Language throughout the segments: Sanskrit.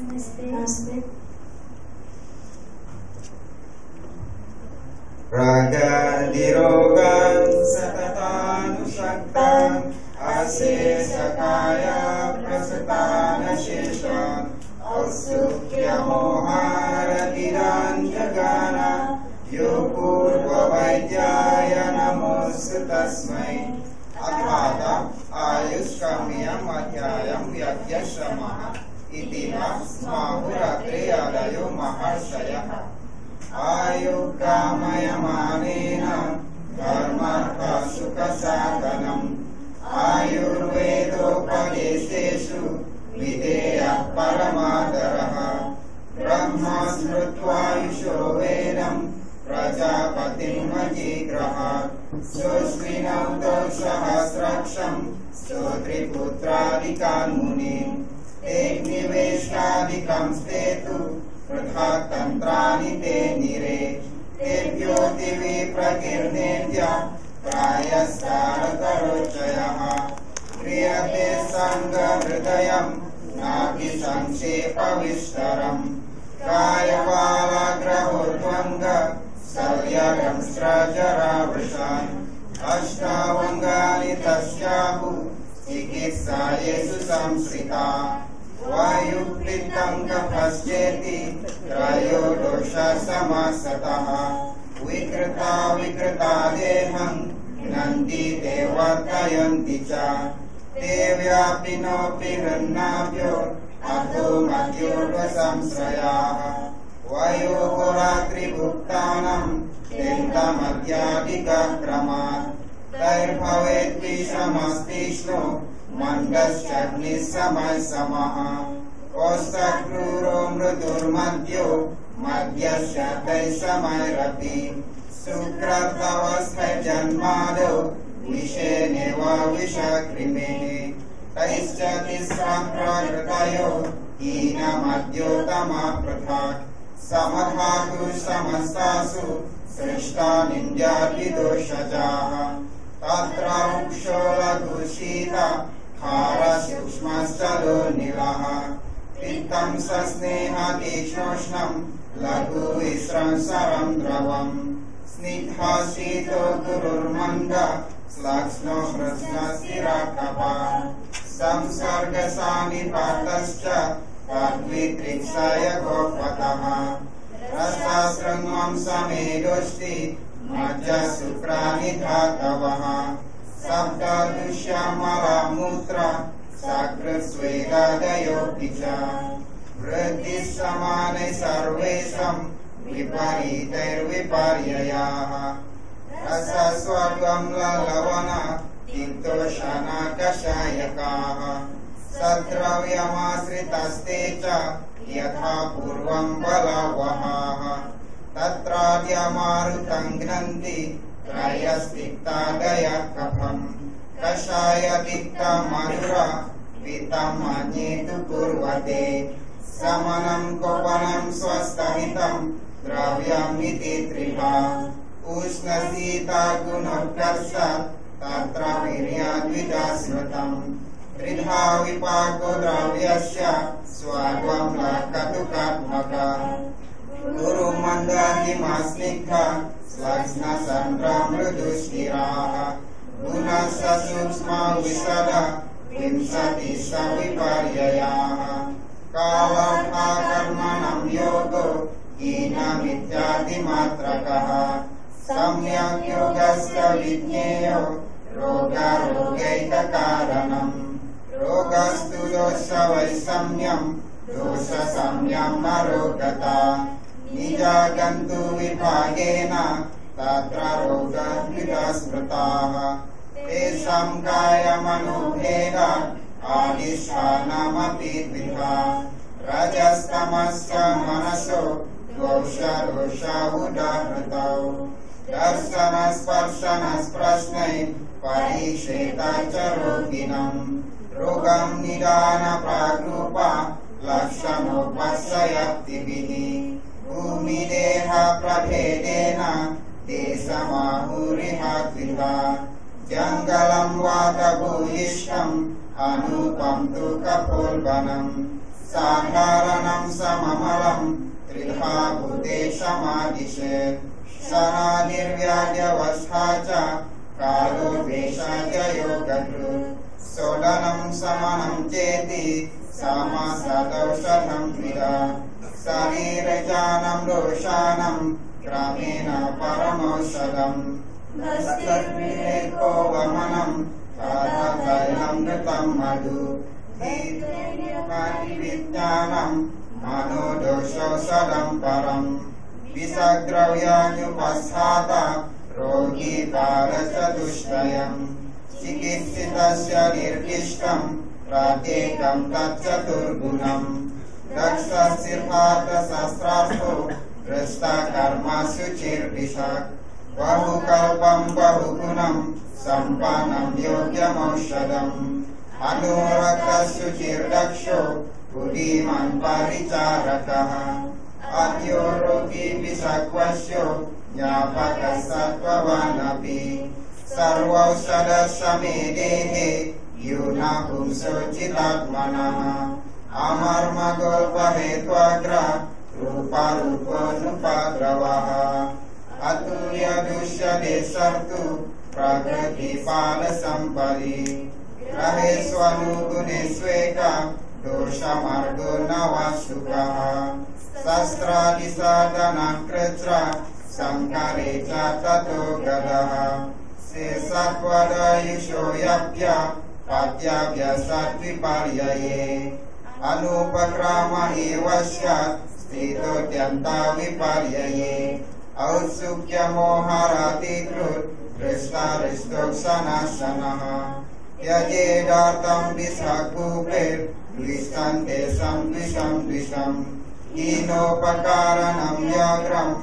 नमस्ते। रागादिरोगान् सततानुषक्तान् अशेषकाय प्रसतानशेषान् औत्सुक्यमोहारतिराञ्जगान यो पूर्ववैद्याय नमोऽस्तु तस्मै। अथात आयुष्काम्यम् अध्यायं यज्ञश्रमः इति स्माहुरत्रे आदयो महर्षयः। आयुर्कामयमानेन धर्मार्थसुखसाधनम् आयुर्वेदोपदेशेषु विधेयः परमादरः। ब्रह्म स्मृत्वायुषो वेदम् प्रजापतिम् अजिग्रह। सुस्मिनौ सहस्रक्षम् स्तोत्रिपुत्रादिकान् मुनीन् तेऽग्निवेशादिकं स्तेतु पृथक् तन्त्राणि ते निरे। तेभ्यो दिवि प्रकीर्णेभ्य प्रायस्तारतरोचयः। क्रियते सङ्गहृदयम् नाभि संक्षेपविस्तरम्। कायबालाग्रहोर्ध्वङ्ग सल्यगं स्रजरावृषान्। अष्टावङ्गानि तस्याहु चिकित्सायेषु संश्रिता। वायुपित्तं कफश्चेति त्रयोदोषसमासतः। विकृता देहं नन्ति ते वर्तयन्ति च। ते व्यापिनोऽपि हृन्नाभ्यो अधो मध्योपसंश्रयाः। वयोः रात्रिभुक्तानां तिन्तमध्याधिकक्रमात्। तैर्भवेत् विषमस्तीक्ष्णो मन्दश्चग्निः समः। कौस्तक्रूरो मृदुर्मद्यो मध्यस्य तैसमैरपि। शुक्रतवस्मै जन्मादौ विषेणेव विषकृमेः। तैश्च तिस्रं प्रकृतयो हीनमद्योतमा पृथक्। समधातु समस्तासु सृष्टा निन्द्याद्विदोषजाः। तत्र वृक्षो लघुशीत खारसूक्ष्मश्चलो नीलः। पित्तं सस्नेहतीक्ष्णोष्णं लघु विस्रंसरं द्रवम्। स्निग्धः शीतो गुरुर्मन्द श्लक्ष्णो कृष्णस्थिरकपः। संसर्गसानिपातश्च तद्वित्रिक्षाय गोपतः। रसाशृङ्गं समेदोष्टि मज्जशुक्राणि धातवः। सप्तदुष्यमलमूत्र सकृत्स्वेदादयोऽपि च। वृद्धिः समाने सर्वेषां विपरीतैर्विपर्ययाः। रसस्वर्गं ललवण तिक्तोषणकषायकाः। सद्रव्यमाश्रितस्ते च यथा पूर्वं बलवहाः। तत्राद्यमारुतं घ्नन्ति त्रयस्तिक्तादयः कफम्। कषायतिक्तमधुर पित्तम् अन्येतु कुर्वते। समनं कोपनं स्वस्थहितं द्रव्यमिति त्रिधा। उष्णशीतगुणोत्कर्ष तत्र वीर्याद्विजा स्मृतम्। त्रिधा विपाको द्रव्यस्य स्वर्गं लकतुकात्मकः। गुरुमन्दातिमस्निग्धा श्लक्ष्णचन्द्रा मृदुस्थिराः। गुणस्य सूक्ष्मा विशद विंशतिश विपर्ययाः। कालार्थकर्मणं योगो हीनमित्यादिमात्रकः। सम्यक् योगस्य विज्ञेयो रोगारोगैककारणम्। रोगस्तु दोषवैषम्यं दोषसंज्ञं नरोगता। निजागन्तु विभागेन तत्र रोगद्विधा स्मृताः। तेषां कायमनोभेद आदिष्ठानमपि द्विधा। रजस्तमश्च मनसो दोषावुदाहृतौ। दर्शनस्पर्शनस्प्रश्नै परीक्षेत च रोगिणम्। रोगं निदानप्राग्रूपा लक्षणोपशयक्तिभिः। भूमिदेहप्रभेदेन देशमाहुरिह द्विधा। जङ्गलं वातभूयिष्ठम् अनूपं तु कपोल्बनम्। साधारणं सममलं त्रिधा भूतेशमादिशेत् सनानिर्व्याध्यवस्था च कालो द्वेषाय योगधृत् सोडनं समनं चेति समासदौषधं द्विधा शरीरजानं दोषानं क्रमेण परमौषधम् दशविवेको वमनं तैलं नृतं मधु विज्ञानं मनोदोषौषधं परम् विषद्रव्यानुपस्थात रोगी पारसदुष्टयम् चिकित्सितस्य निर्दिष्टं प्रत्येकं तच्चतुर्गुणम् दक्षसिद्धार्थशास्त्रार्थो दृष्टकर्मसु चिर्विषक् बहुकल्पं बहुगुणं सम्पन्नं योग्यमौषधम् अनुरक्तशुचिर्दक्षो बुद्धिमान् परिचारकः अद्यो रोगी विषक्वश्यो ज्ञापकः सत्त्ववानपि सर्वौषधसमेदेहे यूना पुंसोचितात्मनः अमर्मगोपहेत्वाग्र रूपारूपोऽनुपद्रवः अतुल्यदुष्यदेशर्तु प्रकृतिपालसम्पदि ग्रहेष्वनुगुणेष्वेक दोषमार्गो न वा सुखः शस्त्रादिसाधनकृत्र संकरे च ततो गतः शेषत्वदयुषो यप्य पद्याभ्यसद्विपर्यये अनुपक्राम एव स्यात् स्थितोऽत्यन्ता विपर्यये औत्सुक्यमोहरातिकृत् हृष्टाहृष्टोक्षनाशनः त्यजेदार्थं विषकूपेर्द्विषन्ते द्विषं हीनोपकारणं व्याघ्रम्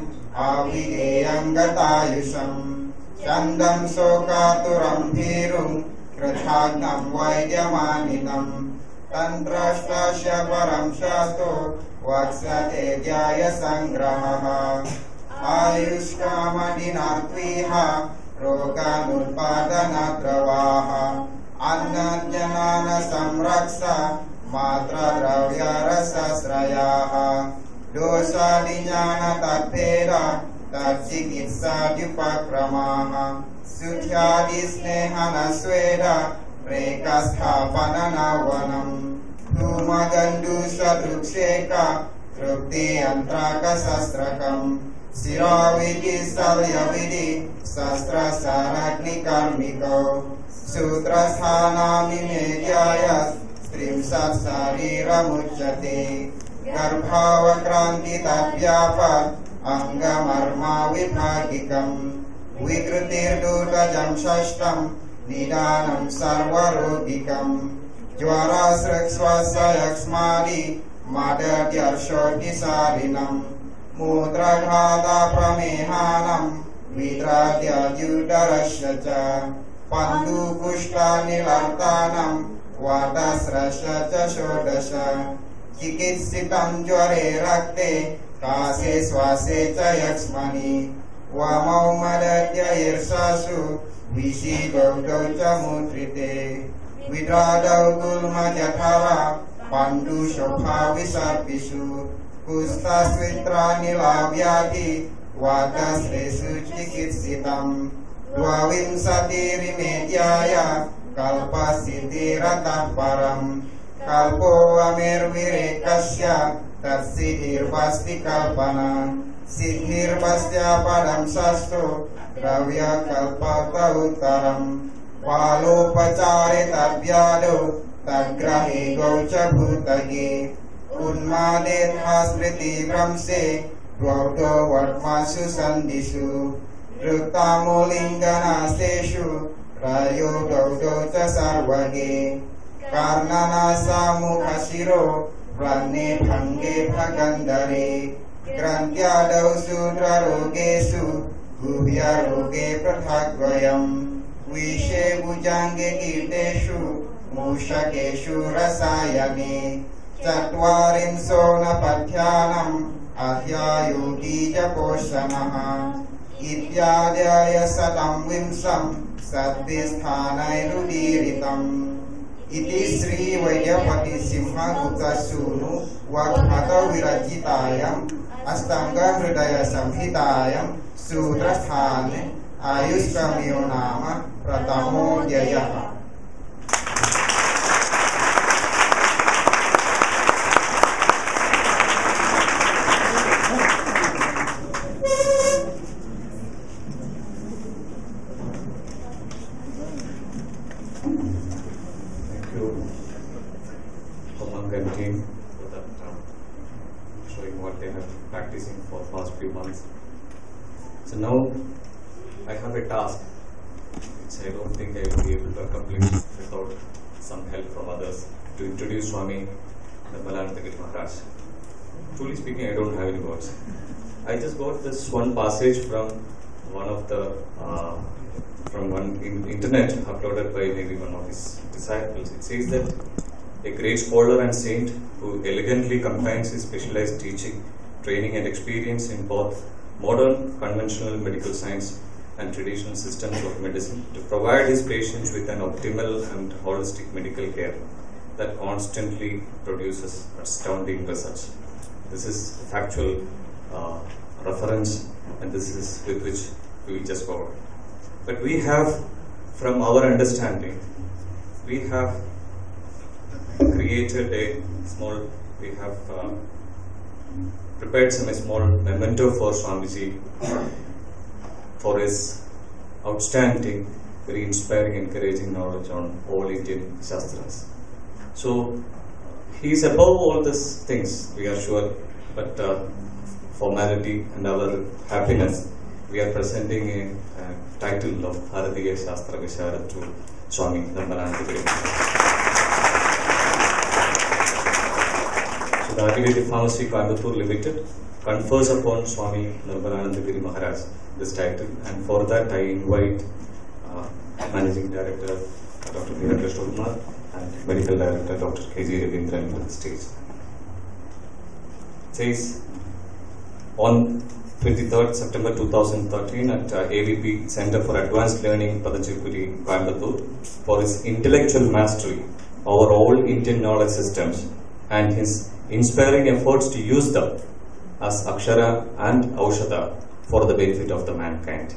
अविधेयं गतायुषम् चन्दं शोकातुरं भीरुं कृताग्नं वैद्यमानिनम् तन्त्रस्तस्य परं शास्तो वक्ष्यते ध्यायसङ्ग्रहः आयुष्कामदिनार्त्वीह रोगानुत्पादनद्रवाः अन्नजनान संरक्ष मात्रद्रव्यरसश्रयाः दोषादिज्ञान तद्भेद तच्चिकित्साद्युपक्रमाः शुद्ध्यादिस्नेहनस्वेद प्रेकस्थापननवनम् धूमगण्डूषदृक्षेक तृप्तियन्त्रकशस्त्रकम् शिरोविधि शस्त्रशरग्निकर्मिकौ सूत्रस्थानामिमेध्याय स्त्रिंशत् शरीरमुच्यते गर्भावक्रान्ति तद्व्यापत् अङ्गमर्माविभागिकम् विकृतिर्दूतजं षष्ठं निदानं सर्वरोगिकम् ज्वरसृक्ष्वसयक्ष्मादि मदद्यर्षोऽतिसारिणम् मूत्रघातप्रमेहानं विद्राद्यद्युदरस्य च पन्दुकुष्ठनिवर्तानं वातस्रस्य च षोडश चिकित्सितं ज्वरे रक्ते कासे श्वासे च यक्ष्मणि वमौ मदद्यैर्षसु विषीगौतौ च मूत्रिते विद्रादौ गुल्मजठरा पण्डुशोभाविसर्पिषु कुष्ठस्वित्रानिलाव्याधि वातश्रेषु चिकित्सितम् द्वाविंशतिरिमेध्याय कल्पसिद्धिरतः परम् कल्पोऽमेर्विरेकस्य तत्सिद्धिर्वस्ति कल्पना सिद्धिर्वस्य पदं षष्ठो द्रव्यकल्पत उत्तरम् बालोपचारे तद्व्याधौ तद्ग्रहे गौ च भूतये उन्मादेथा स्मृतिभ्रंशे द्वौ वर्त्मासु सन्धिषु वृत्तामूलिङ्गनास्तेषु रयो गौ च सर्वगे कर्णनासामुखशिरो व्रणे भङ्गे भगन्धरे ग्रन्थ्यादौ शूद्ररोगेषु गुह्यरोगे पृथग्द्वयम् विषे भुजङ्गे कीटेषु मूषकेषु रसायने चत्वारिंशो नपथ्यानम् अध्यायोगीजपोषणः इत्याद्याय 120 सद्भिस्थानैरुदीरितम् इति श्री वैद्यपति सिंह गुप्तसूनु वाग्भट विरचितायां अष्टांग हृदय संहितायां सूत्रस्थाने आयुष्कर्म्यो नाम प्रथमोऽध्यायः। So now I have a task which I don't think I will be able to accomplish without some help from others, to introduce Swami Nirmalananda Giri Maharaj. Truly speaking, I don't have any words. I just got this one passage from one of the from one internet uploaded by maybe one of his disciples. It says that a great scholar and saint who elegantly combines his specialized teaching, training and experience in both modern conventional medical science and traditional systems of medicine to provide his patients with an optimal and holistic medical care that constantly produces astounding results. This is factual reference, and this is with which we just go. But we have, from our understanding, we have created a small, we have prepared some small memento for Swamiji for his outstanding, very inspiring, encouraging knowledge on all Indian Shastras. So he is above all these things, we are sure, but formality and our happiness, we are presenting a title of Bharatiya Shastra Visharad to Swami Nirmalananda Giri Maharaj. The Artivated Pharmacy Coimbatore Limited confers upon Swami Nirmalananda Giri Maharaj this title, and for that I invite Managing Director Dr. Veera Kumar and Medical Director Dr. K.G. Ravindran to the stage. It says, on 23rd September 2013 at AVP Center for Advanced Learning Patanjali Coimbatore for his intellectual mastery over all Indian knowledge systems and his inspiring efforts to use them as Akshara and Aushadha for the benefit of the mankind.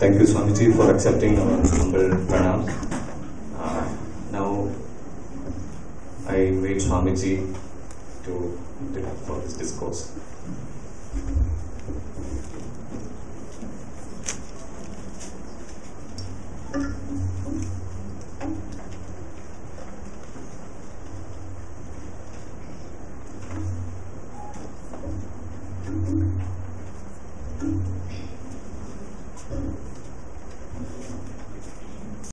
Thank you, Swamiji, for accepting our humble pranam. Now, I invite Swamiji to for this discourse.